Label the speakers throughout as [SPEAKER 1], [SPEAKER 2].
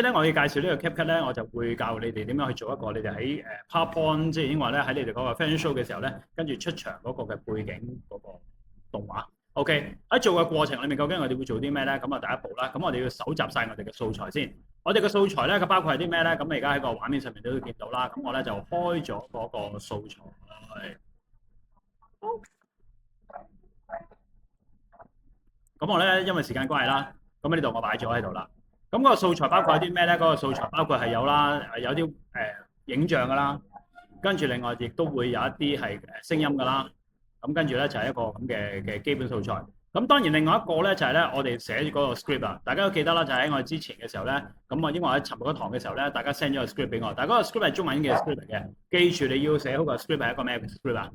[SPEAKER 1] 咧，我要介紹呢個 CapCut 咧，我就會教你哋點樣去做一個你哋喺PowerPoint，即係已經話咧喺你哋嗰個 Fashion Show 嘅時候咧，跟住出場嗰個嘅背景嗰個動畫。OK，喺做嘅過程裏面，究竟我哋會做啲咩咧？咁啊，第一步啦，咁我哋要搜集晒我哋嘅素材先。我哋嘅素材咧，佢包括係啲咩咧？咁你而家喺個畫面上面都會見到啦。咁我咧就開咗嗰個素材。咁我咧因為時間關係啦，咁呢度我擺咗喺度啦。咁嗰個素材包括係啲咩咧？嗰個素材包括係有啦，有啲影像噶啦，跟住另外亦都會有一啲係聲音噶啦。咁跟住咧就係一個咁嘅基本素材。咁當然另外一個咧就係咧我哋寫嗰個 script 啊，大家都記得啦，就喺我哋之前嘅時候咧，咁啊因為我喺尋日嗰堂嘅時候咧，大家 send 咗個 script 俾我，但係嗰個 script 係中文嘅 script 嚟嘅，記住你要寫好個 script 係一個咩 script 啊？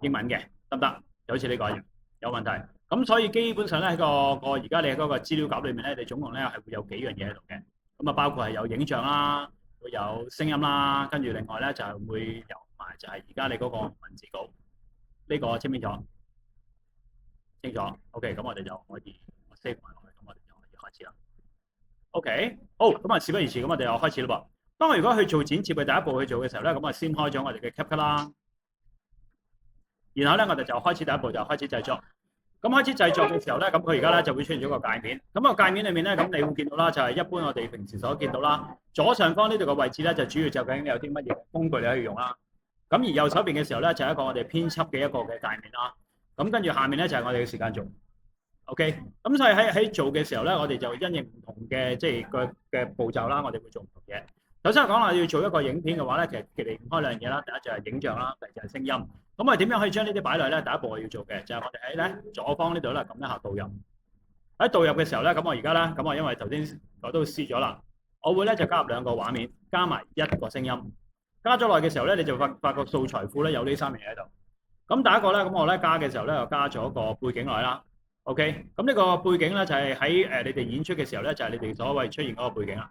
[SPEAKER 1] 英文嘅得唔得？就好似呢個一樣，有問題。咁所以基本上咧喺個而家你喺嗰個資料夾裏面咧，你總共咧係會有幾樣嘢喺度嘅。咁啊包括係有影像啦，會有聲音啦，跟住另外咧就係會有埋就係而家你嗰個文字稿。呢個清唔清楚？清楚。OK，咁我哋就可以 save 埋落去，咁我哋就可以開始啦。OK，好，咁啊事不宜遲，咁我哋又開始啦噃。當我如果去做剪接嘅第一步去做嘅時候咧，咁我先開咗我哋嘅 CapCut 啦。然後咧，我哋就開始第一步就開始製作。咁開始製作嘅時候咧，咁佢而家咧就會出現咗個界面。咁個界面裏面咧，咁你會見到啦，就係一般我哋平時所見到啦。左上方呢度嘅位置咧，就主要就究竟你有啲乜嘢工具你可以用啦。咁而右手邊嘅時候咧，就係一個我哋編輯嘅一個嘅界面啦。咁跟住下面咧就係我哋嘅時間軸。OK，咁所以喺做嘅時候咧，我哋就因應唔同嘅即係嘅步驟啦，我哋會做唔同嘢。首先我講話要做一個影片嘅話咧，其實離唔開兩樣嘢啦。第一就係影像啦，第二就係聲音。咁我哋點樣可以將呢啲擺落咧？第一步我要做嘅就係我哋喺咧左方呢度咧撳一下導入。喺導入嘅時候咧，咁我而家咧，咁我因為頭先我都試咗啦，我會咧就加入兩個畫面，加埋一個聲音。加咗落嘅時候咧，你就發覺素材庫咧有呢三樣嘢喺度。咁第一個咧，咁我咧加嘅時候咧，就加咗個背景落去啦。OK，咁呢個背景咧就係喺你哋演出嘅時候咧，就係你哋所謂出現嗰個背景啦。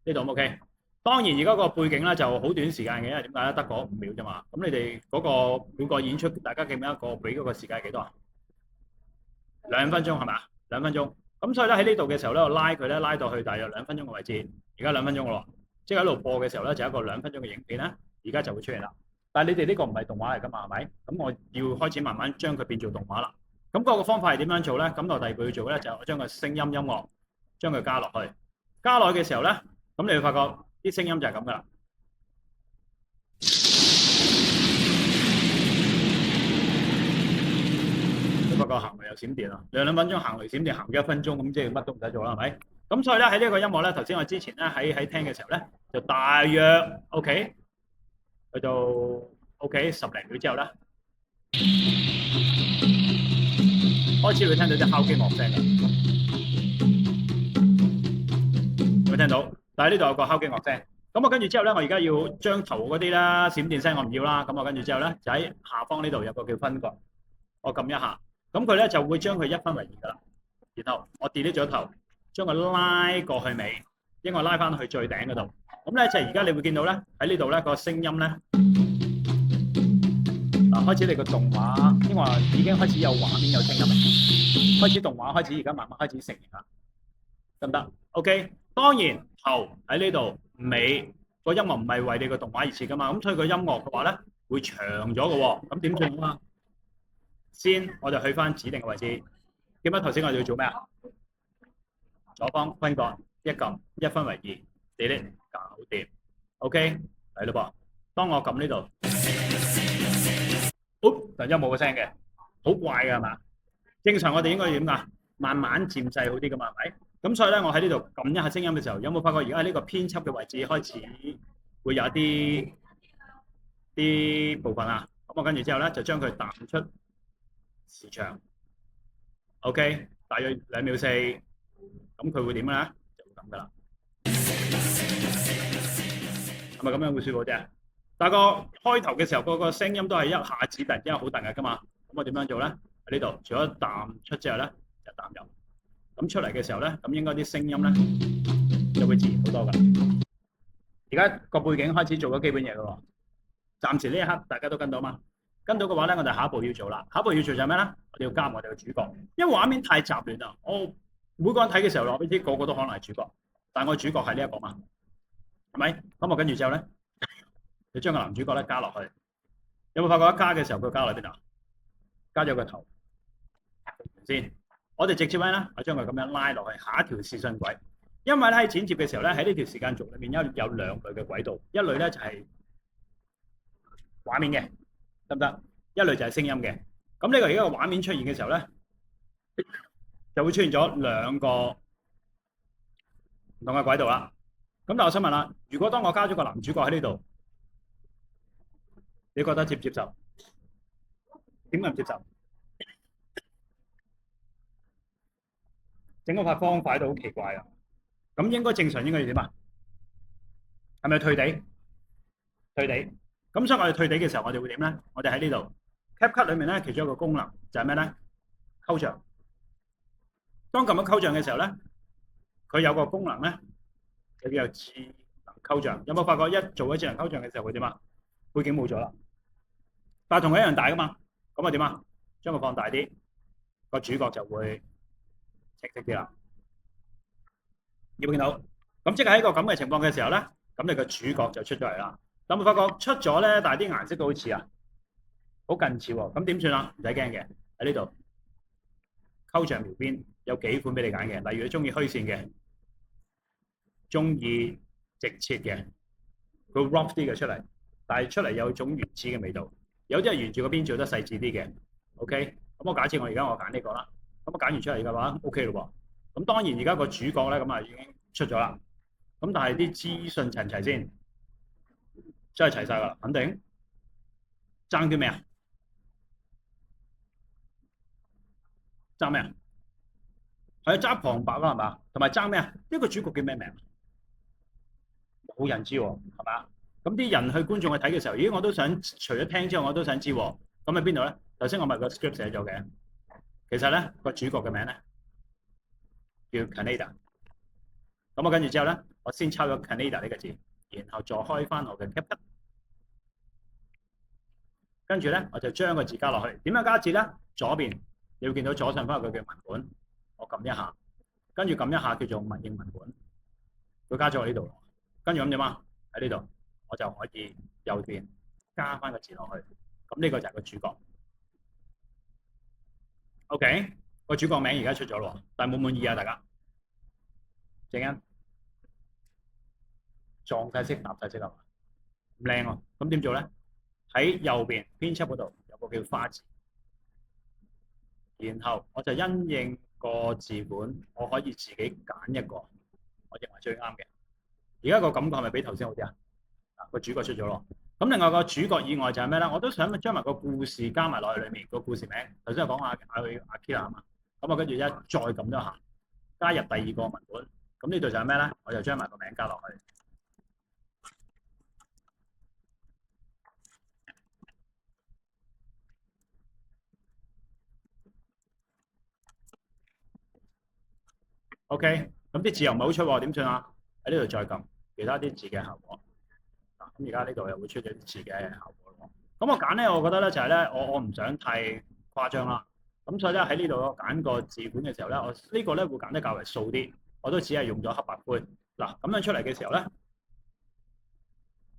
[SPEAKER 1] 呢度 OK。當然而家個背景咧就好短時間嘅，因為點解咧？得嗰5秒啫嘛。咁你哋嗰個每個演出，大家記唔記得個俾嗰個時間係幾多啊？2分鐘係咪啊？2分鐘。咁所以咧喺呢度嘅時候咧，我拉佢咧拉到去大約2分鐘嘅位置。而家2分鐘咯，即係喺度播嘅時候咧，就一個2分鐘嘅影片咧，而家就會出現啦。但係你哋呢個唔係動畫嚟㗎嘛，係咪？咁我要開始慢慢將佢變做動畫啦。咁嗰個方法係點樣做咧？咁我第二步要做咧，就係我將個聲音音樂將佢加落去。加落去嘅時候咧，咁你會發覺啲聲音就係咁㗎啦。你發覺行雷又閃電啊！2分鐘行雷閃電，行1分鐘咁，即係乜都唔使做啦，係咪？咁所以咧喺呢個音樂咧，頭先我之前咧喺聽嘅時候咧，就大約 OK 去到 OK 10零秒之後咧，開始會聽到啲敲擊樂聲㗎。有冇聽到？但係呢度有個敲擊樂聲。咁我跟住之後咧，我而家要將頭嗰啲啦，閃電聲我唔要啦。咁我跟住之後咧，就喺下方呢度有個叫分割，我撳一下，咁佢咧就會將佢1分為2㗎啦。然後我 delete 咗頭，將佢拉過去尾，應該拉翻去最頂嗰度。咁咧就係而家你會見到咧喺呢度咧個聲音咧，嗱開始你個動畫，因為已經開始有畫面有聲音啦，開始動畫開始而家慢慢開始成型啦，得唔得 ？OK， 當然頭喺呢度。尾個音樂唔係為你個動畫而設噶嘛，咁所以個音樂嘅話咧會長咗嘅喎，咁點算啊？先我哋去翻指定嘅位置，記唔記得頭先我哋要做咩啊？左方分割一撳1分為2，你咧搞掂 ，OK 嚟咯噃。當我撳呢度，突然間冇個聲嘅，好怪嘅係嘛？正常我哋應該點㗎？慢慢漸細好啲㗎嘛，係咪？咁所以咧，我喺呢度撳一下聲音嘅時候，有冇發覺而家喺呢個編輯嘅位置開始會有一啲部分啊？咁我跟住之後咧，就將佢彈出時長 ，OK， 大約2秒4，咁佢會點咧？就會咁噶啦，係咪咁樣會舒服啲啊？但係個開頭嘅時候，個聲音都係一下子突然之間好突嘅噶嘛。咁我點樣做咧？喺呢度，除咗彈出之後咧，就彈入。咁出嚟嘅時候咧，咁應該啲聲音咧就會自然好多㗎。而家個背景開始做咗基本嘢咯喎，暫時呢一刻大家都跟到嘛？跟到嘅話咧，我哋下一步要做啦。下一步要做就係咩咧？我哋要加我哋嘅主角，因為畫面太雜亂啦，我每個人睇嘅時候，我俾啲個個都可能係主角，但係我主角係呢一個嘛，係咪？咁我跟住之後咧，你將個男主角咧加落去，有冇發覺一加嘅時候佢加落邊度？加咗個頭先，我哋直接咧，我將佢咁樣拉落去下一條視訊軌，因為咧喺剪接嘅時候咧，喺呢條時間軸裏面有兩類嘅軌道，一類咧就係畫面嘅，得唔得？一類就係聲音嘅。咁呢個而家個畫面出現嘅時候咧，就會出現咗兩個唔同嘅軌道啦。咁但係我想問啦，如果當我加咗個男主角喺呢度，你覺得接唔接受？點解唔接受？整個塊方塊都好奇怪啊！咁應該正常應該要點啊？係咪退地？退地。咁所以我哋退地嘅時候，我哋會點咧？我哋喺呢度 CapCut 裏面咧，其中一個功能就係咩咧？溝像。當撳咗溝像嘅時候咧，佢有個功能咧，佢叫做智能溝像。有冇發覺一做咗智能溝像嘅時候會點啊？背景冇咗啦，但係同佢一樣大噶嘛。咁啊點啊？將佢放大啲，個主角就會清晰啲啦。有冇見到？咁即係喺個咁嘅情況嘅時候咧，咁你個主角就出咗嚟啦。有冇發覺出咗咧？但係啲顏色都好似啊，好近似喎。咁點算啊？唔使驚嘅，喺呢度溝像描邊有幾款俾你揀嘅。例如你中意虛線嘅，中意直切嘅，佢 rough 啲嘅出嚟，但係出嚟有種原始嘅味道。有啲係沿住個邊做得細緻啲嘅。OK，咁我假設我而家我揀呢個啦，咁我揀完出嚟嘅話 OK 咯喎。咁當然而家個主角咧咁啊已經出咗啦。咁但係啲資訊齊唔齊先？真係齊晒㗎啦，肯定。爭啲咩啊？爭咩啊？係爭旁白啦，係嘛？同埋爭咩啊？呢個主角叫咩名？冇人知喎，係嘛？咁啲人去觀眾去睇嘅時候，咦？我都想除咗聽之外，我都想知喎。咁喺邊度咧？頭先我咪個 script 寫咗嘅。其實咧個主角嘅名咧叫 Canada。咁我跟住之後咧，我先抄咗 Canada 呢個字，然後再開翻我嘅 CapCut。跟住咧，我就將個字加落去。點樣加字咧？左邊你會見到左上方有個叫文本，我撳一下，跟住撳一下叫做文應文本，佢加咗我呢度。跟住咁點啊？喺呢度我就可以右邊加翻個字落去。咁呢個就係個主角。OK，個主角名而家出咗咯，但係滿唔滿意啊？大家正欣撞晒色搭晒色啊嘛，唔靚喎。咁點做咧？喺右邊編輯嗰度有個叫花字，然後我就因應個字本，我可以自己揀一個我認為最啱嘅。而家個感覺係咪比頭先好啲啊？個主角出咗咯。咁另外個主角以外就係咩咧？我都想將埋個故事加埋落去裡面。個故事名頭先我講阿 Kira 啊嘛，咁我跟住再撳咗下，加入第二個文本。咁呢度就係咩咧？我就將埋個名加落去。OK，咁啲字又唔係好出喎，點算啊？喺呢度再撳其他啲字嘅效果。咁而家呢度又會出咗啲字嘅效果咯。咁我揀咧，我覺得咧就係咧，我唔想太誇張啦。咁所以咧喺呢度我揀個字本嘅時候咧，我呢個咧會揀得較為素啲。我都只係用咗黑白灰。嗱，咁樣出嚟嘅時候咧，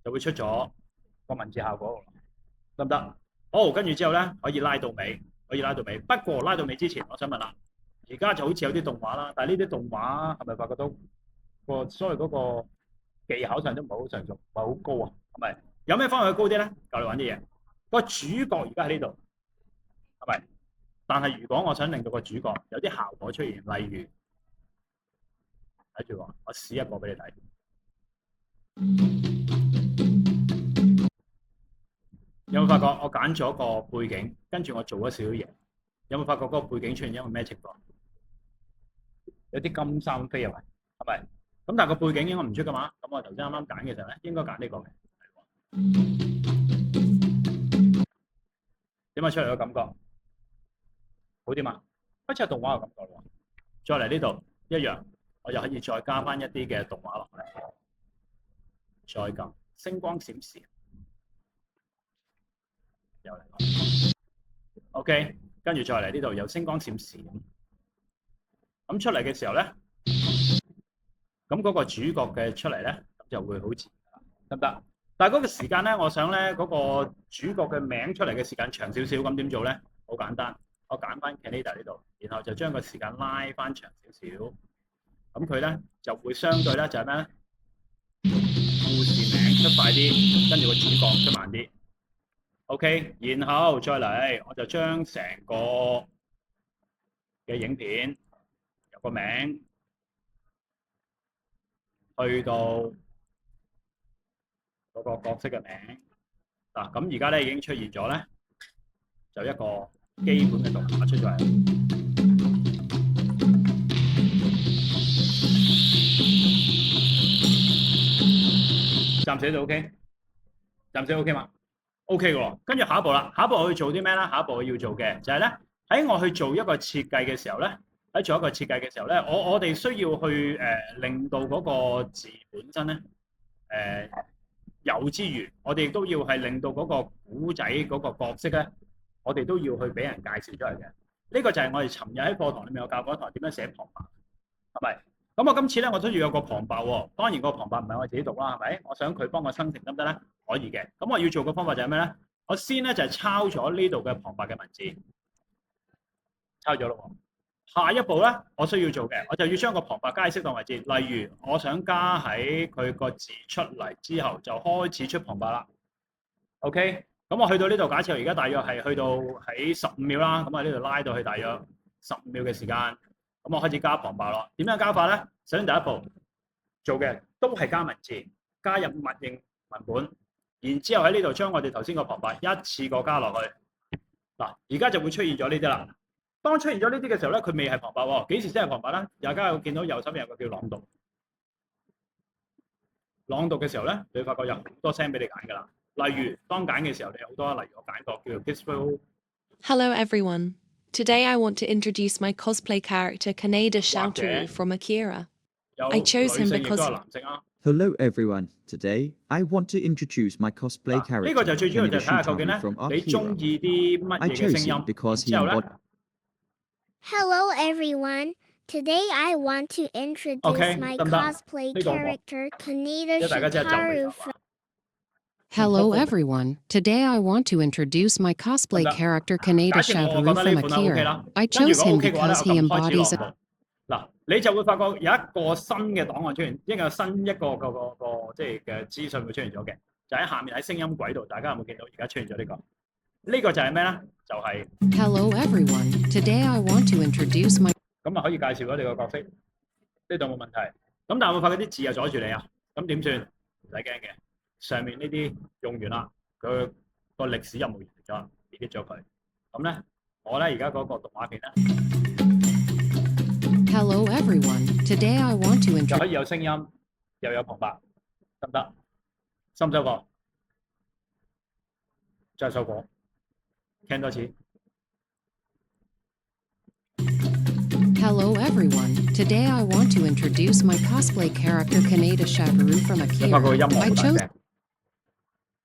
[SPEAKER 1] 就會出咗個文字效果，得唔得？好，跟住之後咧可以拉到尾，可以拉到尾。不過拉到尾之前，我想問啦，而家就好似有啲動畫啦，但係呢啲動畫係咪發覺到個所謂嗰個技巧上都唔係好成熟，唔係好高啊？係咪？有咩方向去高啲咧？教你玩啲嘢。個主角而家喺呢度，係咪？但係如果我想令到個主角有啲效果出現，例如睇住我試一個俾你睇。有冇發覺我揀咗個背景，跟住我做咗少少嘢？有冇發覺嗰個背景出現因為咩情況？有啲金衫飛入嚟，係咪？咁但係個背景應該唔出噶嘛？咁我頭先啱啱揀嘅時候咧，應該揀呢個嘅。點解出嚟個感覺好啲嘛？開始有動畫嘅感覺咯。再嚟呢度一樣，我又可以再加翻一啲嘅動畫落嚟，再撳星光閃閃，又嚟。OK，跟住再嚟呢度有星光閃閃，咁出嚟嘅時候咧，咁嗰個主角嘅出嚟咧，咁就會好自然，得唔得？但係嗰個時間咧，我想咧嗰個主角嘅名出嚟嘅時間長少少，咁點做咧？好簡單，我揀翻 Canada 呢度，然後就將個時間拉翻長少少，咁佢咧就會相對咧就係咩咧？故事名出快啲，跟住個主角出慢啲。OK，然後再嚟，我就將成個嘅影片有個名去到嗰個角色嘅名嗱，咁而家咧已經出現咗咧，就一個基本嘅動畫出咗嚟。暫時都 OK， 暫時 OK 嘛 ？OK 嘅喎，跟住下一步啦，下一步我要做啲咩咧？下一步我要做嘅就係咧，喺我去做一個設計嘅時候咧，喺做一個設計嘅時候咧，我哋需要去令到嗰個字本身咧有之餘，我哋亦都要係令到嗰個古仔嗰個角色咧，我哋都要去俾人介紹出嚟嘅。呢個就係我哋尋日喺課堂裏面有教過一堂點樣寫旁白，係咪？咁我今次咧我都要有個旁白喎。當然個旁白唔係我自己讀啦，係咪？我想佢幫我生成得唔得咧？可以嘅。咁我要做嘅方法就係咩咧？我先咧就係抄咗呢度嘅旁白嘅文字，抄咗咯喎。下一步咧，我需要做嘅，我就要將個旁白加喺適當位置。例如，我想加喺佢個字出嚟之後，就開始出旁白啦。OK，咁我去到呢度，假設我而家大約係去到喺15秒啦，咁我呢度拉到去大約15秒嘅時間，咁我開始加旁白咯。點樣加法咧？首先第一步做嘅都係加文字，加入默認文本，然之後喺呢度將我哋頭先個旁白一次過加落去。嗱，而家就會出現咗呢啲啦。當出現咗呢啲嘅時候咧，佢未係旁白喎。幾時先係旁白咧？大家有見到右手邊有個叫朗讀。朗讀嘅時候咧，你會發覺有好多聲俾你揀㗎啦。例如當揀嘅時候，你有好多，例如我揀個叫做 Display。
[SPEAKER 2] Hello everyone. Today I want to introduce my cosplay character Kaneda Shoutaru from Akira. I chose him because
[SPEAKER 3] Hello everyone. Today I want to introduce my cosplay
[SPEAKER 1] 呢
[SPEAKER 3] character
[SPEAKER 1] 個就最主要就
[SPEAKER 3] Kaneda
[SPEAKER 1] 係睇下究竟咧
[SPEAKER 3] Shoutaru from
[SPEAKER 1] 你中
[SPEAKER 3] Akira.
[SPEAKER 1] 意啲乜
[SPEAKER 3] I
[SPEAKER 1] 嘢嘅
[SPEAKER 3] chose
[SPEAKER 1] 聲音，
[SPEAKER 3] him because he
[SPEAKER 1] 之後咧
[SPEAKER 3] embodies
[SPEAKER 4] Hello everyone. Today I want to introduce
[SPEAKER 1] Okay,
[SPEAKER 4] my
[SPEAKER 1] 得唔得？
[SPEAKER 4] cosplay
[SPEAKER 1] 呢個我
[SPEAKER 4] character Kaneda
[SPEAKER 1] 即係大家真係就嚟
[SPEAKER 4] Shitaru
[SPEAKER 1] 啦
[SPEAKER 4] from
[SPEAKER 5] Hello everyone. Today I want to introduce my cosplay character
[SPEAKER 1] 假
[SPEAKER 5] Kaneda
[SPEAKER 1] 設我覺
[SPEAKER 5] Shoutaru
[SPEAKER 1] 得
[SPEAKER 5] from
[SPEAKER 1] 呢款係 OK 啦
[SPEAKER 5] Akira. I
[SPEAKER 1] 跟住
[SPEAKER 5] chose
[SPEAKER 1] 如果
[SPEAKER 5] him
[SPEAKER 1] OK 嘅話咧，
[SPEAKER 5] because
[SPEAKER 1] 我
[SPEAKER 5] he
[SPEAKER 1] 撳開始
[SPEAKER 5] embodies
[SPEAKER 1] 朗讀。嗱，你就會發覺有一個新嘅檔案出現，一個新一個即係嘅資訊會出現咗嘅，就喺下面喺聲音軌度，大家有冇見到而家出現咗呢個？呢個就係咩咧？就係
[SPEAKER 5] Hello everyone. Today I want to introduce my
[SPEAKER 1] 咁啊，可以介紹咗你個角色，呢度冇問題。咁但係有冇發覺啲字又阻住你啊？咁點算？唔使驚嘅，上面呢啲用完啦，佢個歷史任務完咗，delete咗佢。咁咧，我咧而家嗰個動畫片咧
[SPEAKER 5] Hello everyone. Today I want to
[SPEAKER 1] 就
[SPEAKER 5] introduce
[SPEAKER 1] 可以有聲音，又有旁白，得唔得？收唔收過？再收過，聽多次。
[SPEAKER 5] Hello everyone. Today I want to introduce my cosplay character Kaneda Shoutaru from
[SPEAKER 1] 你發覺個音
[SPEAKER 5] Akira.
[SPEAKER 1] 樂
[SPEAKER 5] I
[SPEAKER 1] 好大
[SPEAKER 5] chose
[SPEAKER 1] 聲，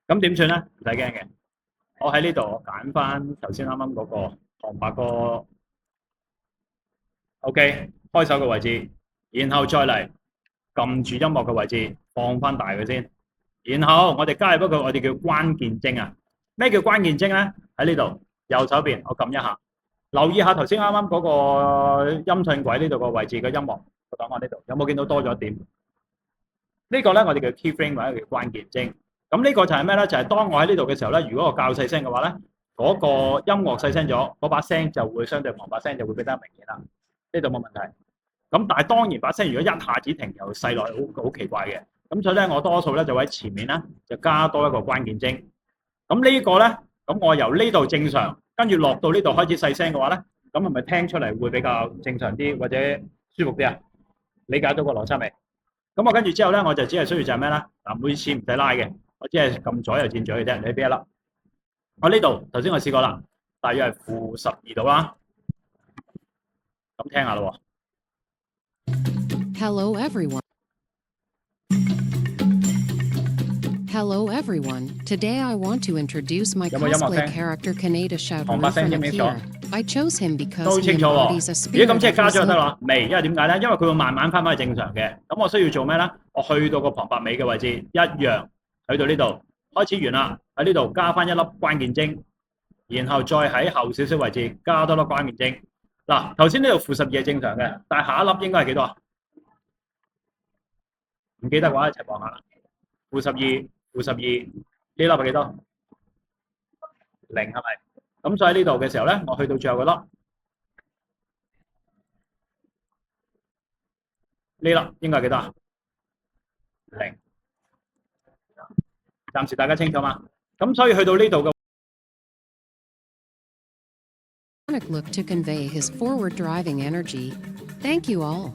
[SPEAKER 1] 咁點算咧？唔使驚嘅，我喺呢度我揀翻頭先啱啱嗰個旁白個 OK 開手嘅位置，然後再嚟撳住音樂嘅位置放翻大佢先，然後我哋加入一個我哋叫關鍵幀啊。咩叫關鍵幀咧？喺呢度右手邊我撳一下，留意下頭先啱啱嗰個音訊軌呢度個位置嘅音樂個檔案呢度有冇見到多咗一點？呢個咧我哋叫 keyframe 或者叫關鍵幀。咁呢個就係咩咧？就係當我喺呢度嘅時候咧，如果我較細聲嘅話咧，嗰個音樂細聲咗，嗰把聲就會相對旁白聲就會變得明顯啦。呢度冇問題。咁但係當然把聲如果一下子停又細落去，好奇怪嘅。咁所以咧，我多數咧就喺前面咧就加多一個關鍵幀。咁呢個咧，咁我由呢度正常，跟住落到呢度開始細聲嘅話咧，咁係咪聽出嚟會比較正常啲或者舒服啲啊？理解到個邏輯未？咁我跟住之後咧，我就只係需要就係咩咧？嗱，每次唔使拉嘅，我只係撳左右箭嘴嘅啫。你俾一粒，我呢度頭先我試過啦，大約係-12度啦。咁聽下咯喎。
[SPEAKER 5] Hello everyone. Hello everyone. Today I want to introduce my
[SPEAKER 1] Có một âm nhạc
[SPEAKER 5] cosplay
[SPEAKER 1] phim.
[SPEAKER 5] character Kaneda Shout
[SPEAKER 1] Còn bác
[SPEAKER 5] from
[SPEAKER 1] xem清楚。
[SPEAKER 5] Akira. I chose him
[SPEAKER 1] 都
[SPEAKER 5] because
[SPEAKER 1] 好
[SPEAKER 5] he
[SPEAKER 1] 清楚喎。
[SPEAKER 5] embodies a
[SPEAKER 1] 咦，咁
[SPEAKER 5] spirit
[SPEAKER 1] 即係
[SPEAKER 5] of
[SPEAKER 1] 加咗就得
[SPEAKER 5] resilience.
[SPEAKER 1] 啦？未，因為點解咧？因為佢會慢慢翻返去正常嘅。咁我需要做咩咧？我去到個旁白尾嘅位置，一樣去到呢度，開始完啦。喺呢度加翻一粒關鍵晶，然後再喺後少少位置加多粒關鍵晶。嗱，頭先呢度-12係正常嘅，但係下一粒應該係幾多啊？唔記得嘅話一齊望下啦。-12，-12，呢粒係幾多？0係咪？咁所以喺呢度嘅時候咧，我去到最後嗰粒。呢粒應該係幾多啊？0。暫時大家清楚嘛？咁所以去到呢度嘅
[SPEAKER 5] Look to convey his forward driving energy. Thank you all.